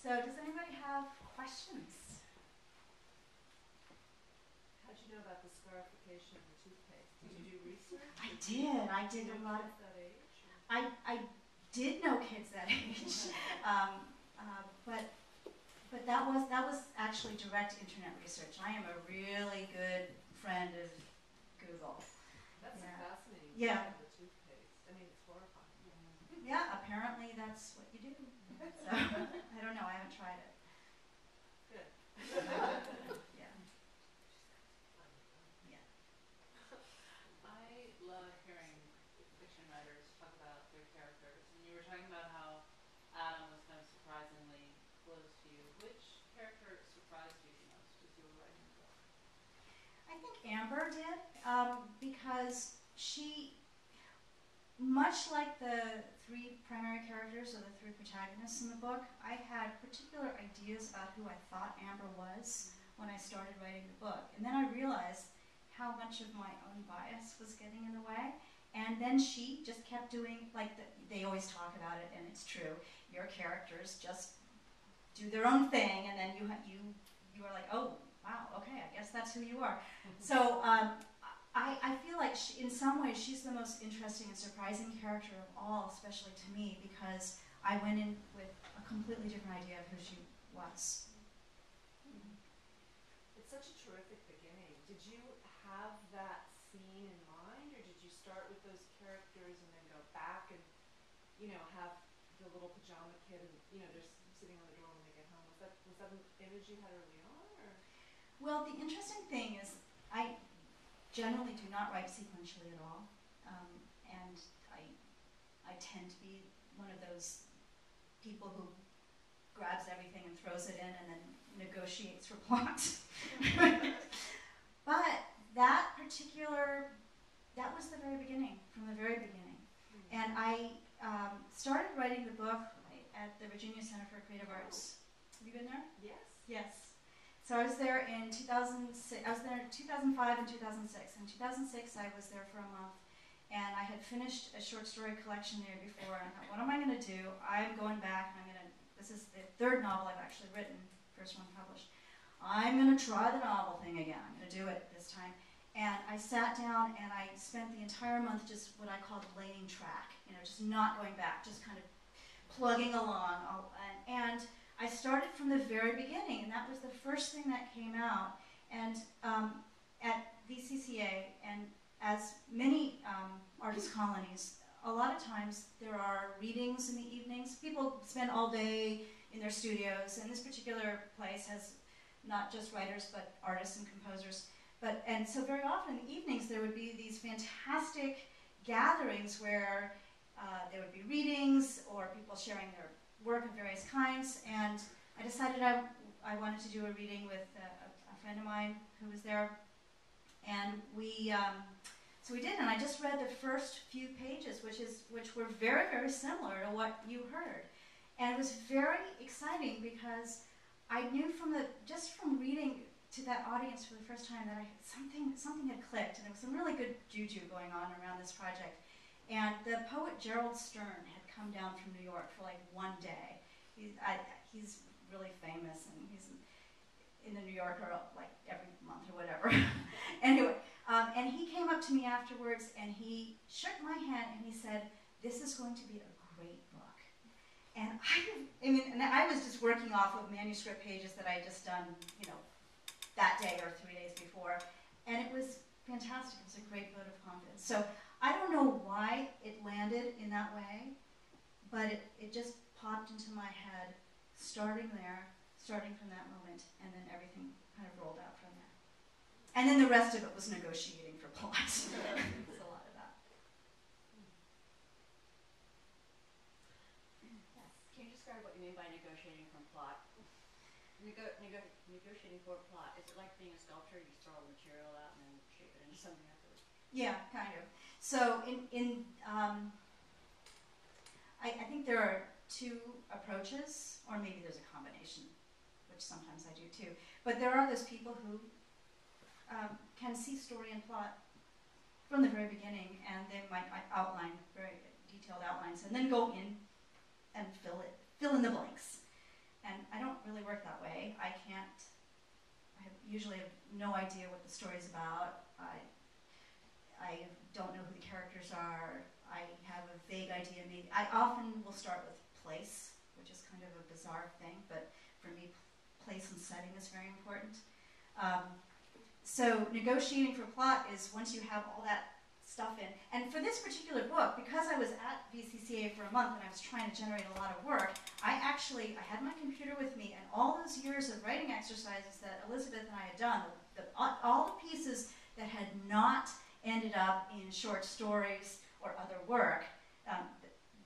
So does anybody have questions? How'd you know about the scarification of the toothpaste? Did you do research? I did. I did a lot of that age? I did know kids that age, but that was actually direct internet research. I am a really good friend of Google. That's fascinating. Yeah. The toothpaste. I mean, it's horrifying. Yeah, apparently that's what you do. So I don't know. I haven't tried it. Good. Yeah. Yeah. I love hearing fiction writers talk about their characters, and you were talking about how Adam was kind of surprisingly close to you. Which character surprised you the most as you were writing the book? I think Amber did, because she, much like the three primary characters or the three protagonists in the book, I had particular ideas about who I thought Amber was when I started writing the book. And then I realized how much of my own bias was getting in the way. And then she just kept doing, like they always talk about it, and it's true, your characters just do their own thing, and then you are like, oh, wow, okay, I guess that's who you are. So I feel like in some ways she's the most interesting and surprising character of all, especially to me, because I went in with a completely different idea of who she was. It's such a terrific beginning. Did you have that scene in mind, or did you start with those characters and then go back and, have the little pajama kid and, they're sitting on the door when they get home? Was that an image you had early on, or? Well, the interesting thing is I generally do not write sequentially at all, and I tend to be one of those people who grabs everything and throws it in and then negotiates for plot. But that was the very beginning, from the very beginning. And I started writing the book at the Virginia Center for Creative Arts. Have you been there? Yes. Yes. So I was there in 2006. I was there in 2005 and 2006. In 2006, I was there for a month, and I had finished a short story collection there before. And I thought, what am I going to do? I'm going back, and this is the third novel I've actually written, first one published. I'm going to try the novel thing again. I'm going to do it this time. And I sat down, and I spent the entire month just what I called laying track, just not going back, just kind of plugging along. And I started from the very beginning, and that was the first thing that came out. And at VCCA, and as many artist colonies, a lot of times there are readings in the evenings. People spend all day in their studios, and this particular place has not just writers, but artists and composers. And so very often in the evenings there would be these fantastic gatherings where there would be readings or people sharing their work of various kinds, and I decided I wanted to do a reading with a friend of mine who was there, and so we did, and I just read the first few pages, which were very, very similar to what you heard, and it was very exciting because I knew just from reading to that audience for the first time that something had clicked, and there was some really good juju going on around this project. And the poet Gerald Stern had come down from New York for like one day. He's really famous, and he's in the New Yorker like every month or whatever. Anyway, and he came up to me afterwards, and he shook my hand, and he said, "This is going to be a great book." And I was just working off of manuscript pages that I had just done, that day or 3 days before, and it was fantastic. It was a great vote of confidence. So I don't know why it landed in that way, but it just popped into my head, starting from that moment, and then everything kind of rolled out from there. And then the rest of it was negotiating for plot. It's a lot of that. Yes. Can you describe what you mean by negotiating from plot? Negotiating for plot. Is it like being a sculptor? You throw a material out and then shape it into something afterwards? Yeah, kind of. So I think there are two approaches, or maybe there's a combination, which sometimes I do too. But there are those people who can see story and plot from the very beginning, and they might outline very detailed outlines, and then go in and fill in the blanks. And I don't work that way. I usually have no idea what the story's about. I don't know who the characters are. I have a vague idea. Maybe I often will start with place, which is kind of a bizarre thing, but for me, place and setting is very important. So negotiating for plot is once you have all that stuff in. And for this particular book, because I was at VCCA for a month and I was trying to generate a lot of work, I had my computer with me, and all those years of writing exercises that Elizabeth and I had done, all the pieces that had not ended up in short stories or other work,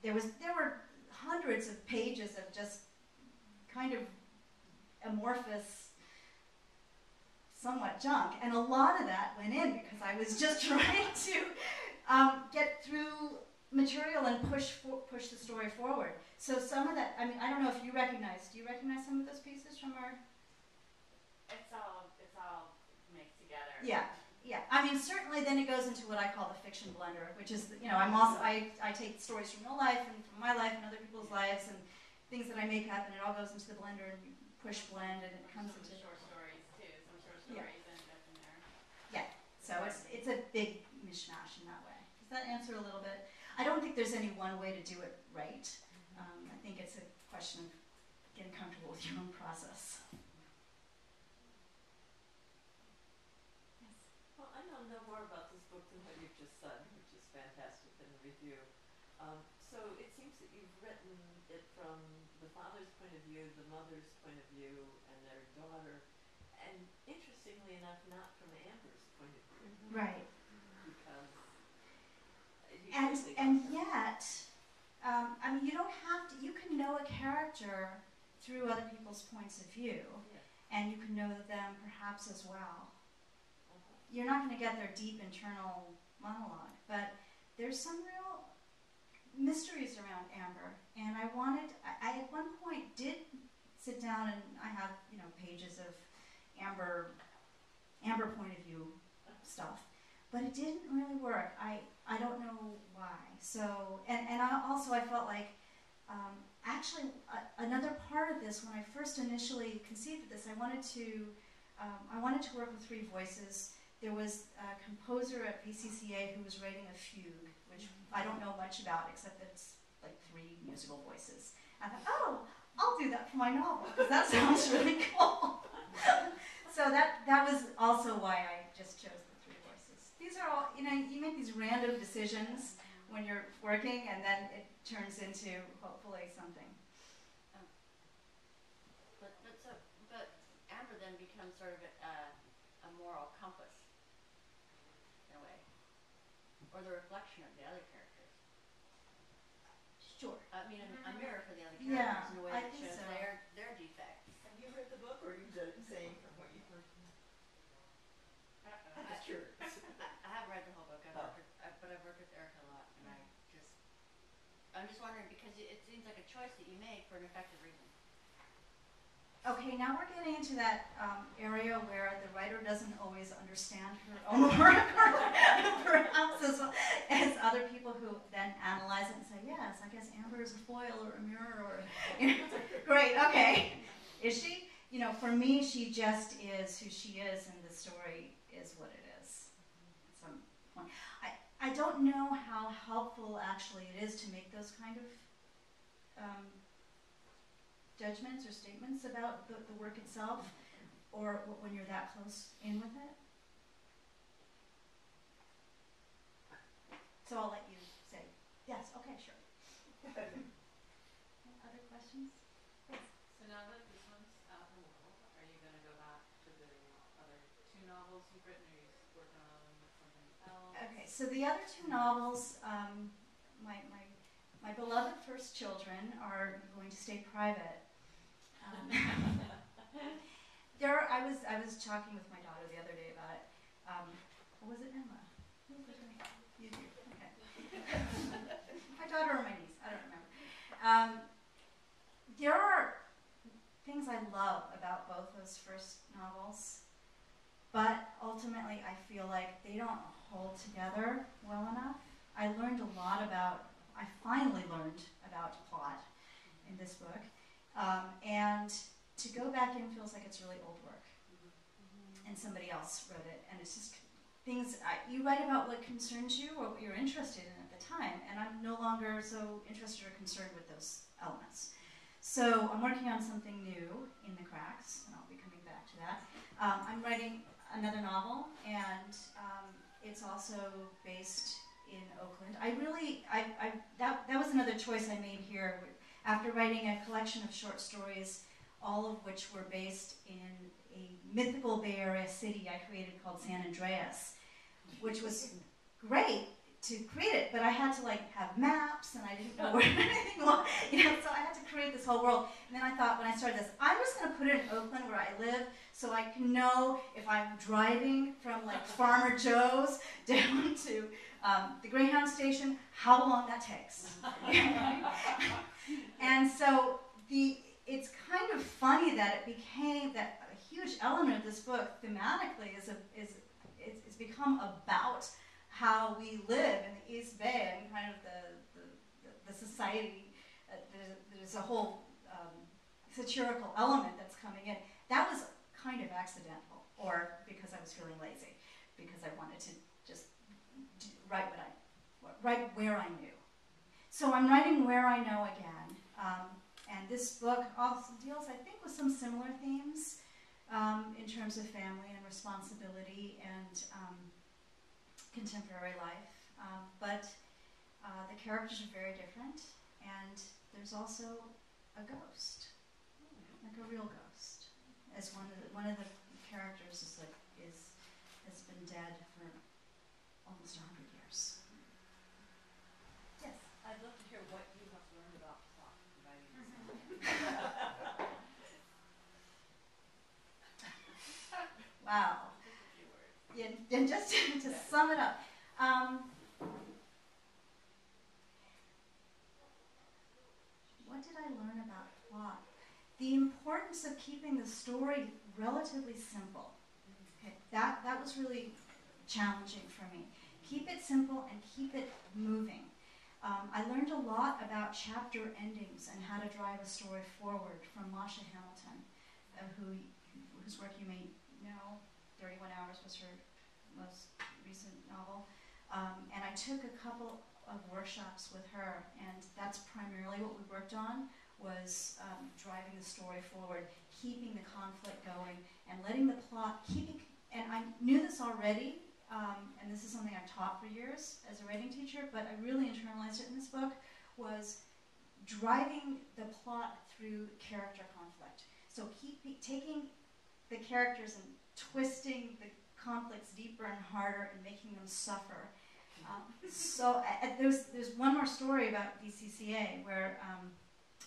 there were hundreds of pages of just kind of amorphous, somewhat junk, and a lot of that went in because I was just trying to get through material and push the story forward. So some of that, I mean, I don't know if you recognize. Do you recognize some of those pieces from our? It's all mixed together. Yeah. Yeah, I mean, certainly then it goes into what I call the fiction blender, which is, you know, I take stories from real life and from my life and other people's lives and things that I make up, and it all goes into the blender and you push blend and it comes into short stories too. Some short stories end up in there. Yeah, so it's a big mishmash in that way. Does that answer a little bit? I don't think there's any one way to do it right. I think it's a question of getting comfortable with your own process. I know more about this book than what you've just said, which is fantastic in the review. So it seems that you've written it from the father's point of view, the mother's point of view, and their daughter, and interestingly enough, not from Amber's point of view. Right. Because and yet, I mean, you don't have to. You can know a character through other people's points of view, and you can know them perhaps as well. You're not going to get their deep internal monologue, but there's some real mysteries around Amber, and I at one point did sit down and I have, you know, pages of Amber point of view stuff, but it didn't really work. I don't know why. So, and I felt like, actually, another part of this, when I first initially conceived of this, I wanted to work with three voices. There was a composer at VCCA who was writing a fugue, which I don't know much about, except that it's like 3 musical voices. I thought, oh, I'll do that for my novel, because that sounds really cool. So that was also why I just chose the 3 voices. These are all, you know, you make these random decisions when you're working, and then it turns into, hopefully, something. But Amber then becomes sort of a moral compass. Or the reflection of the other characters. Sure. I mean, a mirror for the other characters in a way that shows so. their defects. have you read the book, or are you saying from what you've heard? I'm just curious. I haven't read the whole book, but I've worked with Ericka a lot, and I'm just wondering, because it seems like a choice that you made for an effective reason. Okay, now we're getting into that area where the writer doesn't always understand her own work, perhaps as other people who then analyze it and say, yes, I guess Amber is a foil or a mirror, or, you know, great, okay. Is she? You know, for me, she just is who she is, and the story is what it is at some point. I don't know how helpful, actually, it is to make those kind of judgments or statements about the work itself, or when you're that close in with it. So I'll let you say, yes, okay, sure. Other questions? Yes. So now that this one's out in the world, are you going to go back to the other 2 novels you've written, or are you working on something else? Okay, so the other 2 novels, my beloved First Children are going to stay private. I was talking with my daughter the other day about it. What was it, Emma? Who was it? You do. Okay. My daughter or my niece, I don't remember. There are things I love about both those first novels, but ultimately I feel like they don't hold together well enough. I finally learned about plot in this book. And to go back in feels like it's really old work, and somebody else wrote it, and it's just things, you write about what concerns you or what you're interested in at the time, and I'm no longer so interested or concerned with those elements. So I'm working on something new in the cracks, and I'll be coming back to that. I'm writing another novel, and it's also based in Oakland. That was another choice I made here. After writing a collection of short stories, all of which were based in a mythical Bay Area city I created called San Andreas, which was great to create it, but I had to have maps, and I didn't know where anything was, so I had to create this whole world. And then I thought, when I started this, I'm just going to put it in Oakland where I live, so I can know if I'm driving from Farmer Joe's down to the Greyhound station, how long that takes. And so it's kind of funny that it became that a huge element of this book thematically is become about how we live in the East Bay and kind of the society. There's a whole satirical element that's coming in. That was kind of accidental, or because I was feeling lazy, because I wanted to just write where I knew. So I'm writing where I know again, and this book also deals, I think, with some similar themes in terms of family and responsibility and contemporary life, but the characters are very different, and there's also a ghost, like a real ghost, as one of the characters has been dead for almost 100 years. Yes. I'd love to hear what you have learned about plot writing. Wow. Yeah, and just to sum it up, what did I learn about plot? The importance of keeping the story relatively simple. Okay, that was really challenging for me. Keep it simple and keep it moving. I learned a lot about chapter endings and how to drive a story forward from Masha Hamilton, whose work you may know. 31 Hours was her most recent novel. And I took a couple of workshops with her, and that's primarily what we worked on, was driving the story forward, keeping the conflict going, and letting the plot, and I knew this already, and this is something I've taught for years as a writing teacher, but I really internalized it in this book, was driving the plot through character conflict. So taking the characters and twisting the conflicts deeper and harder and making them suffer. There's one more story about BCCA where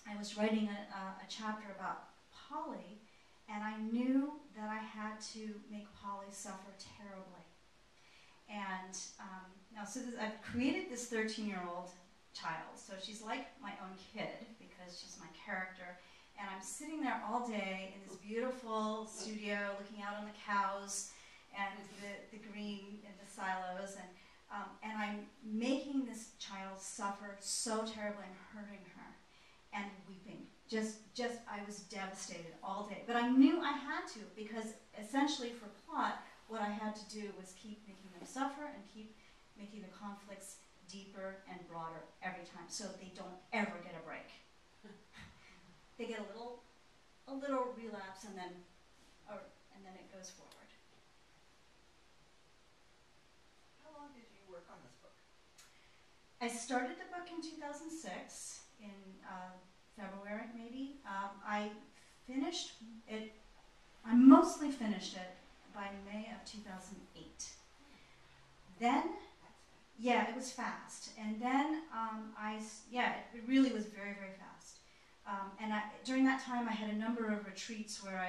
I was writing a chapter about Polly, and I knew that I had to make Polly suffer terribly. And I've created this 13-year-old child, so she's like my own kid because she's my character. And I'm sitting there all day in this beautiful studio looking out on the cows and the green and the silos, and I'm making this child suffer so terribly and hurting her and weeping. I was devastated all day. But I knew I had to, because essentially for plot, what I had to do was keep making them suffer and keep making the conflicts deeper and broader every time, so they don't ever get a break. They get a little relapse, and then it goes forward. How long did you work on this book? I started the book in 2006, in February maybe. I finished it, I mostly finished it by May of 2008. Then, yeah, it was fast. And then it really was very, very fast. And during that time, I had a number of retreats where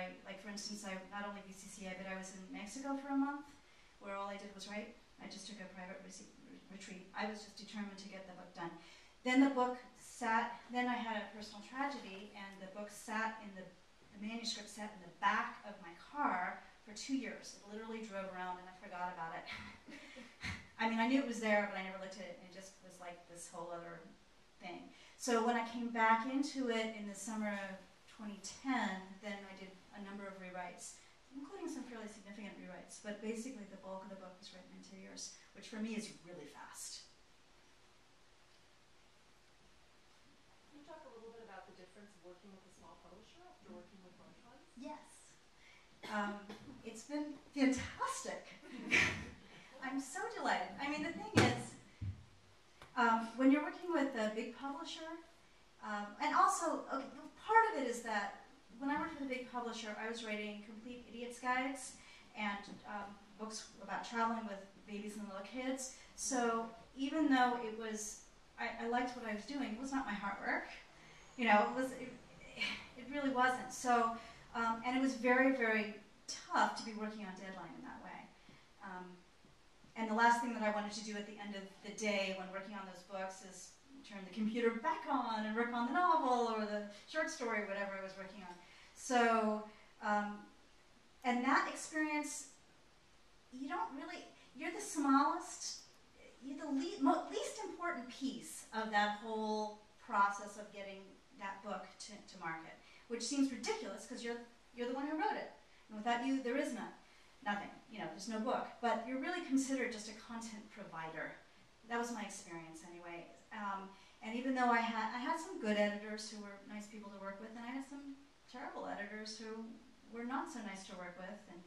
for instance, not only BCCA, but I was in Mexico for a month, where all I did was write. I just took a private retreat. I was just determined to get the book done. Then the book then I had a personal tragedy, and the book the manuscript sat in the back of my car for 2 years. It literally drove around, and I forgot about it. I mean, I knew it was there, but I never looked at it, and it just was like this whole other thing. So when I came back into it in the summer of 2010, then I did a number of rewrites, including some fairly significant rewrites, but basically the bulk of the book was written in 2 years, which for me is really fast. Can you talk a little bit about the difference of working with a small publisher after working with large ones? Yes. It's been fantastic. I'm so delighted. I mean, the thing is, when you're working with a big publisher, and also, okay, part of it is that when I worked with a big publisher, I was writing complete idiots guides and books about traveling with babies and little kids. So even though it was, I liked what I was doing, it was not my heart work. You know, it really wasn't. So, and it was very, very tough to be working on deadline in that way. And the last thing that I wanted to do at the end of the day when working on those books is turn the computer back on and work on the novel or the short story, whatever I was working on. So, and that experience, you don't really, you're the smallest, you're the least important piece of that whole process of getting that book to market, which seems ridiculous because you're the one who wrote it. And without you, there is nothing. You know, there's no book. But you're really considered just a content provider. That was my experience anyway. And even though I had some good editors who were nice people to work with, and I had some terrible editors who were not so nice to work with, and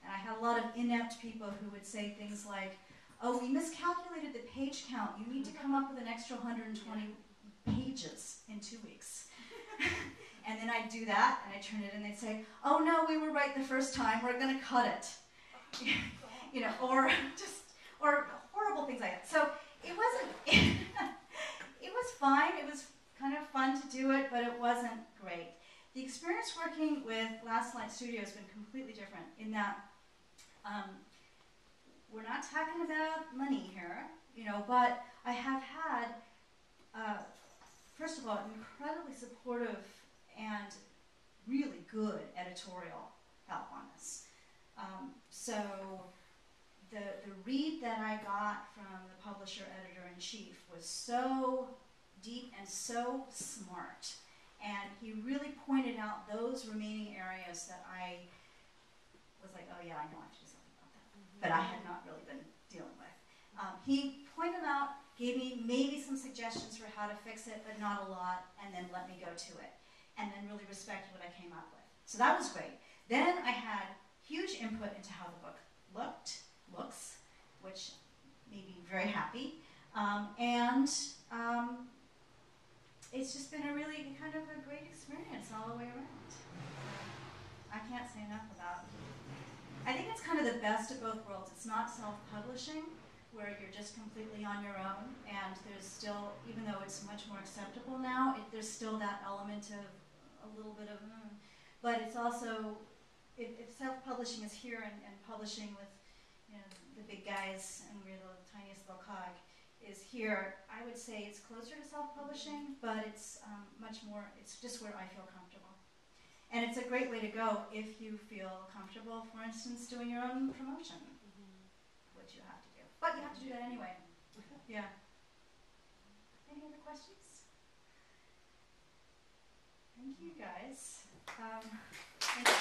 I had a lot of inept people who would say things like, oh, we miscalculated the page count. You need to come up with an extra 120 pages in 2 weeks. And then I'd do that, and I'd turn it in, and they'd say, oh no, we were right the first time, we're gonna cut it. You know, or horrible things like that. So it wasn't, it was fine, it was kind of fun to do it, but it wasn't great. The experience working with Last Light Studio has been completely different in that we're not talking about money here, you know, but I have had, first of all, incredibly supportive and really good editorial help on this. So the read that I got from the publisher editor-in-chief was so deep and so smart. And he really pointed out those remaining areas that I was like, oh yeah, I know I have to do something about that. But I had not really been dealing with. He pointed them out, gave me maybe some suggestions for how to fix it, but not a lot, and then let me go to it. And then really respected what I came up with. So that was great. Then I had huge input into how the book looks, which made me very happy. It's just been a really kind of a great experience all the way around. I can't say enough about it. I think it's kind of the best of both worlds. It's not self-publishing, where you're just completely on your own, and there's still, even though it's much more acceptable now, there's still that element of a little bit of, but it's also, if self-publishing is here and publishing with, you know, the big guys and we're the tiniest little cog is here, I would say it's closer to self-publishing, but it's much more, it's just where I feel comfortable. And it's a great way to go if you feel comfortable, for instance, doing your own promotion, which you have to do. But you have to do that anyway. Yeah. Any other questions? Thank you, guys. Thank you.